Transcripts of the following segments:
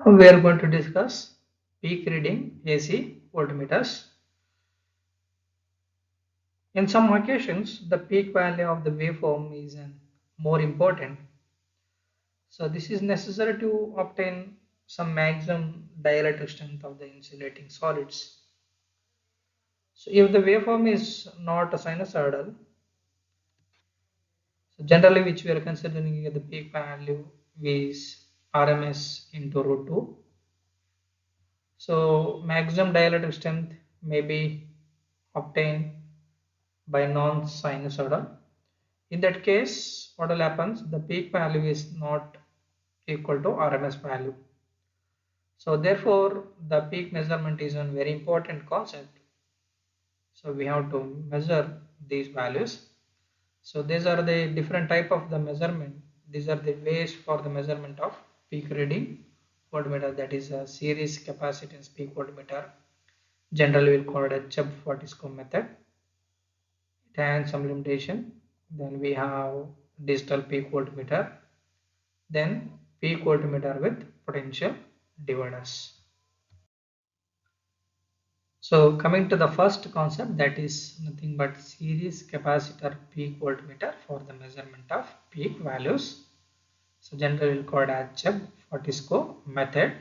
We are going to discuss peak reading AC voltmeters. In some occasions, the peak value of the waveform is more important. So this is necessary to obtain some maximum dielectric strength of the insulating solids. So if the waveform is not a sinusoidal, so generally which we are considering the peak value is RMS into root 2. So maximum dielectric strength may be obtained by non-sinusoidal. In that case, what will happen? The peak value is not equal to RMS value. So therefore, the peak measurement is a very important concept. So we have to measure these values. So these are the different type of the measurement. These are the ways for the measurement of peak reading voltmeter, that is a series capacitance peak voltmeter. Generally we'll call it a Chubb-Fortescue method. It has some limitation. Then we have digital peak voltmeter, then peak voltmeter with potential dividers. So coming to the first concept, that is nothing but series capacitor peak voltmeter for the measurement of peak values. So generally we'll call it as Chubb-Fortescue method.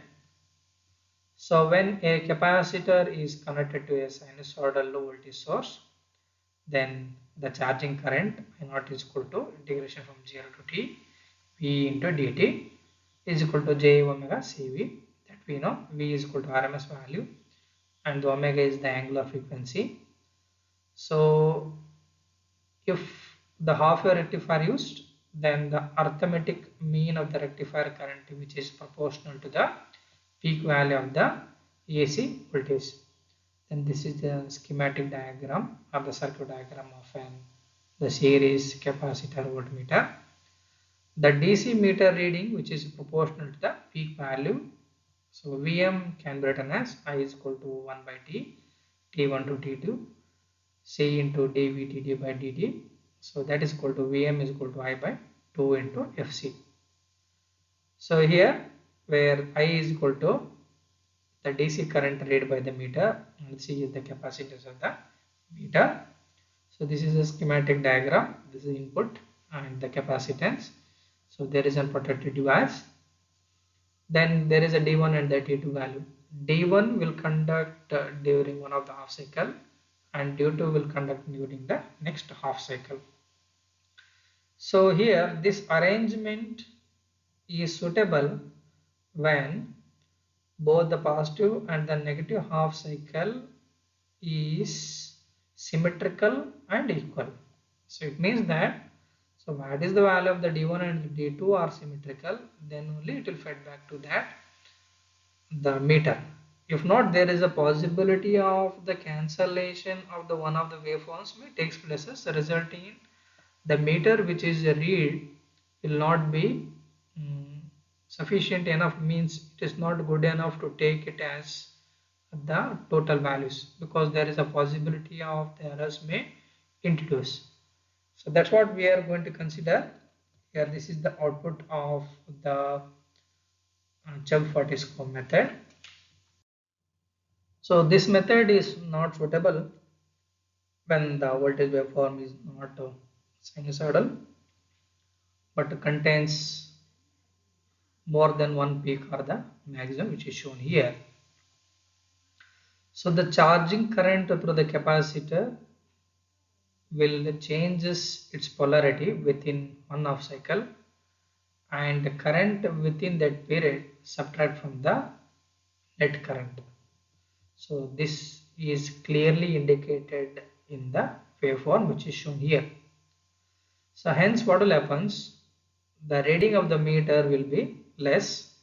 So when a capacitor is connected to a sinusoidal low voltage source, then the charging current I naught is equal to integration from 0 to t V into dt is equal to j omega Cv, that we know. V is equal to RMS value and the omega is the angular frequency. So if the half wave rectifier used, then the arithmetic mean of the rectifier current, which is proportional to the peak value of the AC voltage. Then this is the schematic diagram or the circuit diagram of the series capacitor voltmeter. The DC meter reading, which is proportional to the peak value. So Vm can be written as I is equal to 1 by T, T1 to T2, C into dV by dt. So that is equal to Vm is equal to I by 2 into Fc. So here where I is equal to the DC current read by the meter and C is the capacitance of the meter. So this is a schematic diagram. This is input and the capacitance. So there is a protected device. Then there is a D1 and the D2 value. D1 will conduct during one of the half cycle and D2 will conduct during the next half cycle. So here this arrangement is suitable when both the positive and the negative half cycle is symmetrical and equal. So it means that, so what is the value of the D1 and D2 are symmetrical, then only it will feed back to that the meter. If not, there is a possibility of the cancellation of the one of the waveforms may takes place, resulting in the meter which is read will not be sufficient enough, means it is not good enough to take it as the total values, because there is a possibility of the errors may introduce. So that's what we are going to consider here. This is the output of the Chubb-Fortescue method. So this method is not suitable when the voltage waveform is not sinusoidal but contains more than one peak or the maximum, which is shown here. So the charging current through the capacitor will changes its polarity within one half cycle, and the current within that period subtract from the net current. So this is clearly indicated in the waveform which is shown here. So hence what will happens, the reading of the meter will be less,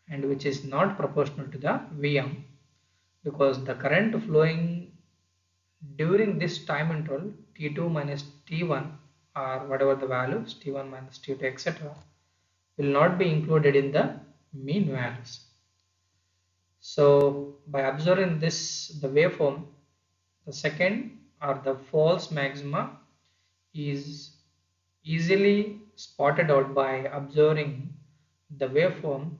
and which is not proportional to the Vm, because the current flowing during this time interval T2 minus T1 or whatever the values T1 minus T2 etc. will not be included in the mean values. So by observing this, the waveform, the second or the false maxima is easily spotted out by observing the waveform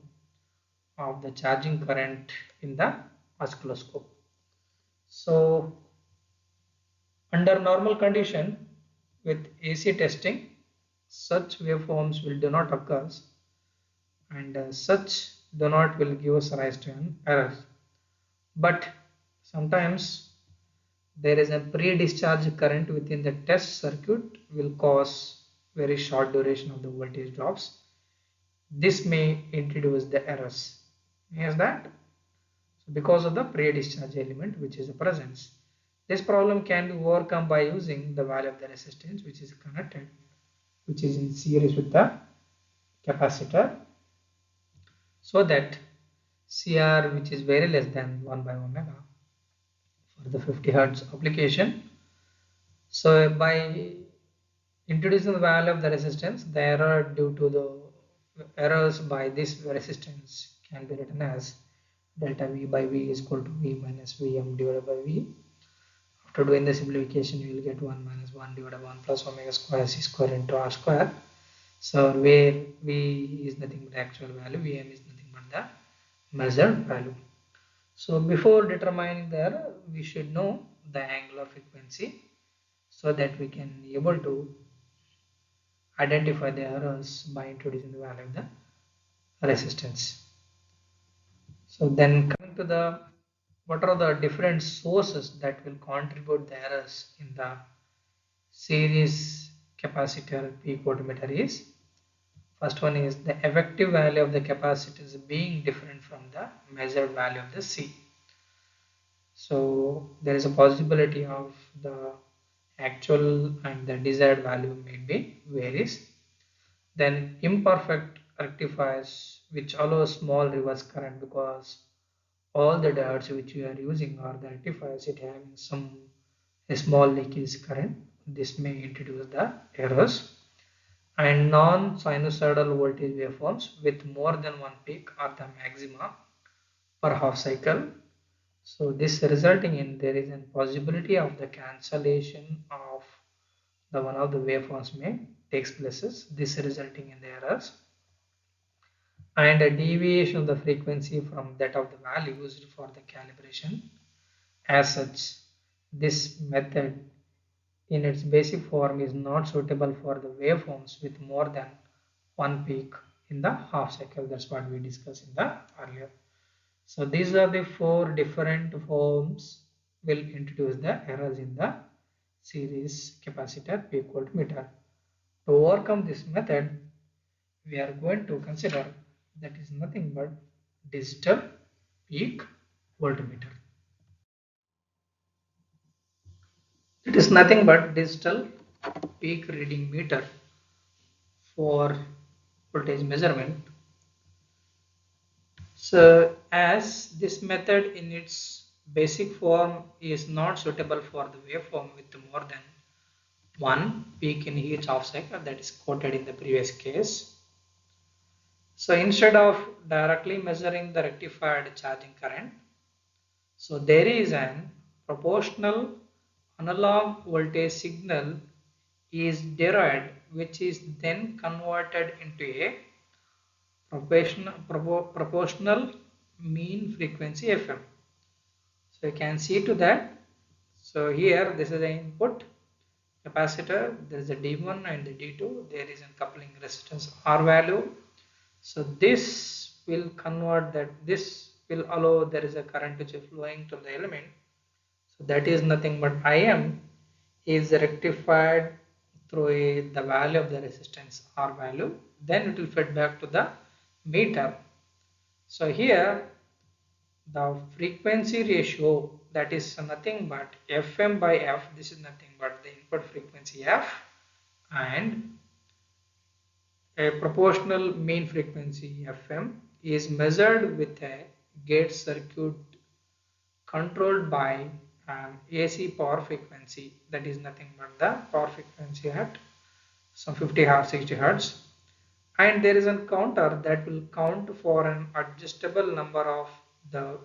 of the charging current in the oscilloscope. So under normal condition with AC testing, such waveforms will do not occur, and such do not will give us rise to an error. But sometimes there is a pre-discharge current within the test circuit will cause very short duration of the voltage drops. This may introduce the errors. Is that? So because of the pre-discharge element which is the presence. This problem can be overcome by using the value of the resistance which is connected, which is in series with the capacitor, so that CR, which is very less than 1 by omega for the 50 Hertz application. So by introducing the value of the resistance, the error due to the errors by this resistance can be written as delta V by V is equal to V minus Vm divided by V. After doing the simplification, you will get 1 minus 1 divided by 1 plus omega square c square into r square. So where V is nothing but the actual value, Vm is nothing but the measured value. So before determining the error, we should know the angular frequency so that we can be able to identify the errors by introducing the value of the resistance. So then coming to the what are the different sources that will contribute the errors in the series capacitor peak voltmeter is, first one is the effective value of the capacitors being different from the measured value of the C. So there is a possibility of the actual and the desired value may be varies. Then imperfect rectifiers which allow small reverse current, because all the diodes which we are using or the rectifiers it having some a small leakage current. This may introduce the errors. And non-sinusoidal voltage waveforms with more than one peak are the maxima per half cycle. So this resulting in there is a possibility of the cancellation of the one of the waveforms may takes places. This resulting in the errors. And a deviation of the frequency from that of the value used for the calibration. As such, this method in its basic form is not suitable for the waveforms with more than one peak in the half cycle. That's what we discussed in the earlier. So these are the four different forms will introduce the errors in the series capacitor peak voltmeter. To overcome this method, we are going to consider that is nothing but digital peak voltmeter. It is nothing but digital peak reading meter for voltage measurement. So as this method in its basic form is not suitable for the waveform with more than one peak in each half cycle, that is quoted in the previous case. So instead of directly measuring the rectified charging current, so there is an proportional analog voltage signal is derived, which is then converted into a proportional mean frequency FM. So you can see to that. So here this is the input capacitor, there is a D1 and the D2, there is a coupling resistance R value. So this will convert that, this will allow there is a current which is flowing to the element. So that is nothing but Im is rectified through the value of the resistance R value, then it will feed back to the meter. So here the frequency ratio, that is nothing but Fm by F, this is nothing but the input frequency F, and a proportional mean frequency Fm is measured with a gate circuit controlled by an AC power frequency, that is nothing but the power frequency at some 50 Hz, 60 Hz, and there is a counter that will count for an adjustable number of the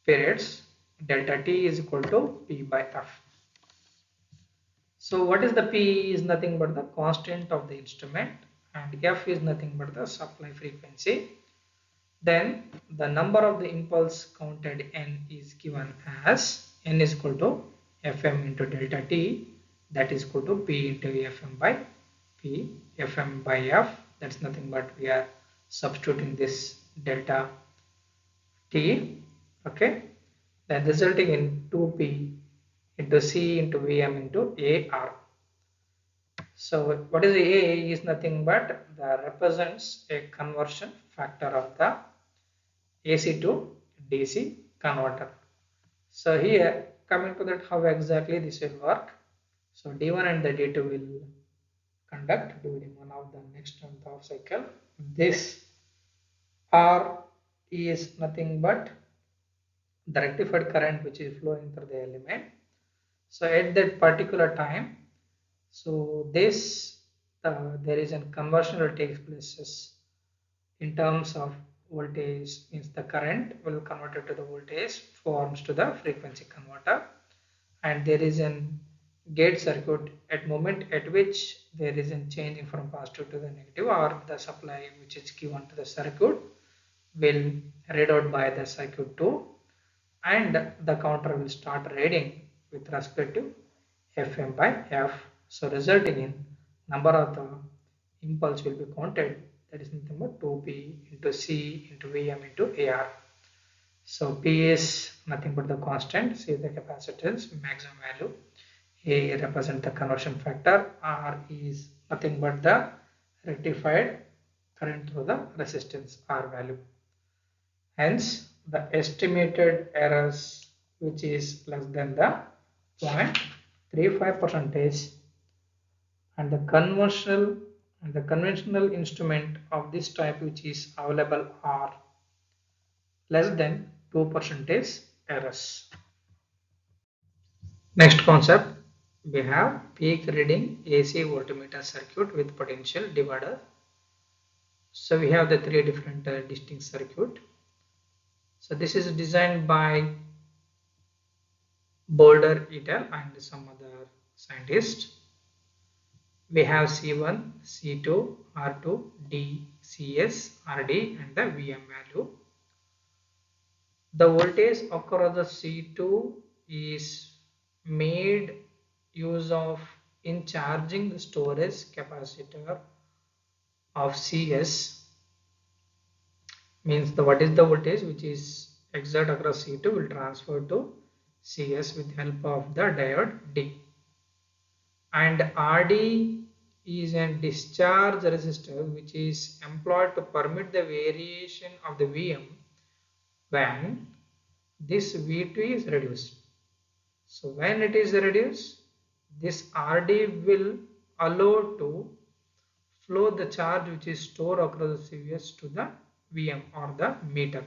periods. Delta T is equal to P by F. So what is the P is nothing but the constant of the instrument, and F is nothing but the supply frequency. Then the number of the impulse counted n is given as n is equal to Fm into delta t, that is equal to P into Fm by P, Fm by F, that's nothing but we are substituting this delta t, okay, then resulting in 2P into C into Vm into AR. So what is A is nothing but that represents a conversion factor of the AC to DC converter. So here coming to that how exactly this will work. So D1 and the D2 will conduct during one of the next month of cycle. This R is nothing but the rectified current which is flowing through the element. So at that particular time, so this there is a conversion that takes place in terms of voltage, means the current will convert it to the voltage forms to the frequency converter, and there is an gate circuit at moment at which there is a changing from positive to the negative, or the supply which is given to the circuit will read out by the circuit 2, and the counter will start reading with respect to Fm by F. So resulting in number of the impulse will be counted, that is nothing but 2P into C into Vm into AR. So P is nothing but the constant, C is the capacitance maximum value, A represents the conversion factor, R is nothing but the rectified current through the resistance R value. Hence the estimated errors which is less than the 0.35 percentage, and the conventional instrument of this type which is available are less than 2 percentage errors. Next concept, we have peak reading AC voltmeter circuit with potential divider. So we have the three different distinct circuit. So this is designed by Boulder et al. And some other scientists. We have C1, C2, R2, D, CS, RD and the Vm value. The voltage across the C2 is made use of in charging the storage capacitor of CS, means the what is the voltage which is exert across C2 will transfer to CS with help of the diode D, and RD is a discharge resistor which is employed to permit the variation of the Vm when this V2 is reduced. So when it is reduced, this RD will allow to flow the charge which is stored across the CS to the Vm or the meter.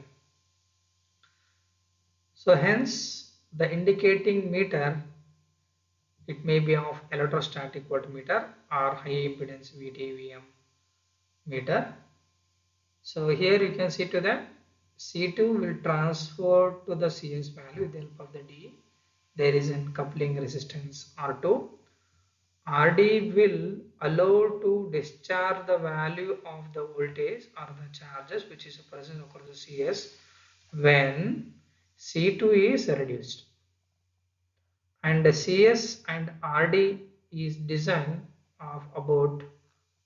So hence the indicating meter, it may be of electrostatic voltmeter or high impedance VDVM meter. So here you can see to that C2 will transfer to the CS value with the help of the D. There is a coupling resistance R2. RD will allow to discharge the value of the voltage or the charges which is present across the CS when C2 is reduced. And the CS and RD is designed of about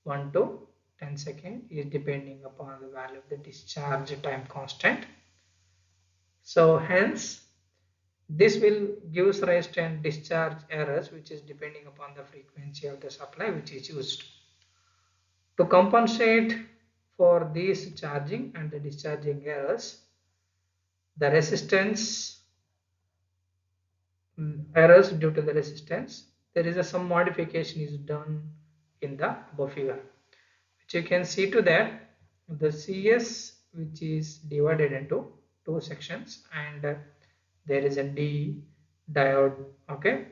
1 to 10 seconds is depending upon the value of the discharge time constant. So hence this will gives rise to discharge errors which is depending upon the frequency of the supply which is used. To compensate for these charging and the discharging errors, the resistance errors due to the resistance, there is some modification is done in the above figure, which you can see to that the CS which is divided into two sections, and there is a D diode, okay,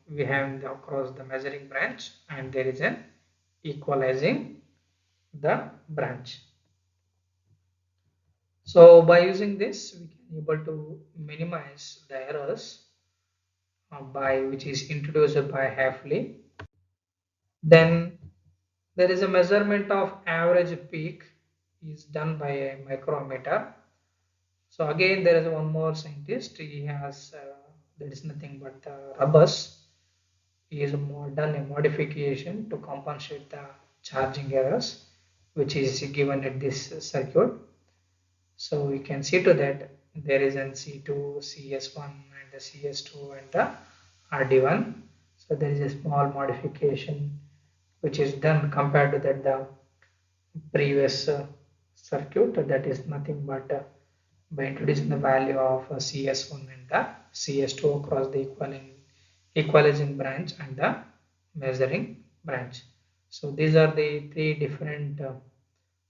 we have across the measuring branch, and there is an equalizing the branch. So by using this we can able to minimize the errors by which is introduced by Hafele. Then there is a measurement of average peak is done by a micrometer. So again, there is one more scientist. He has there is nothing but rubbers. He has done a modification to compensate the charging errors, which is given at this circuit. So we can see to that there is an C2, CS1 and the CS2 and the RD1. So there is a small modification which is done compared to that the previous circuit, that is nothing but by introducing the value of CS1 and the CS2 across the equalizing branch and the measuring branch. So these are the three different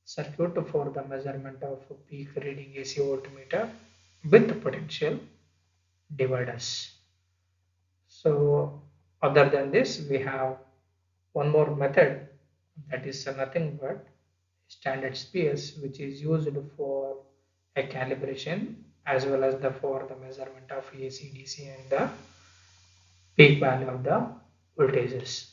circuit for the measurement of peak reading AC voltmeter with potential dividers. So other than this, we have one more method, that is nothing but standard spears, which is used for a calibration as well as for the measurement of AC, DC and the peak value of the voltages.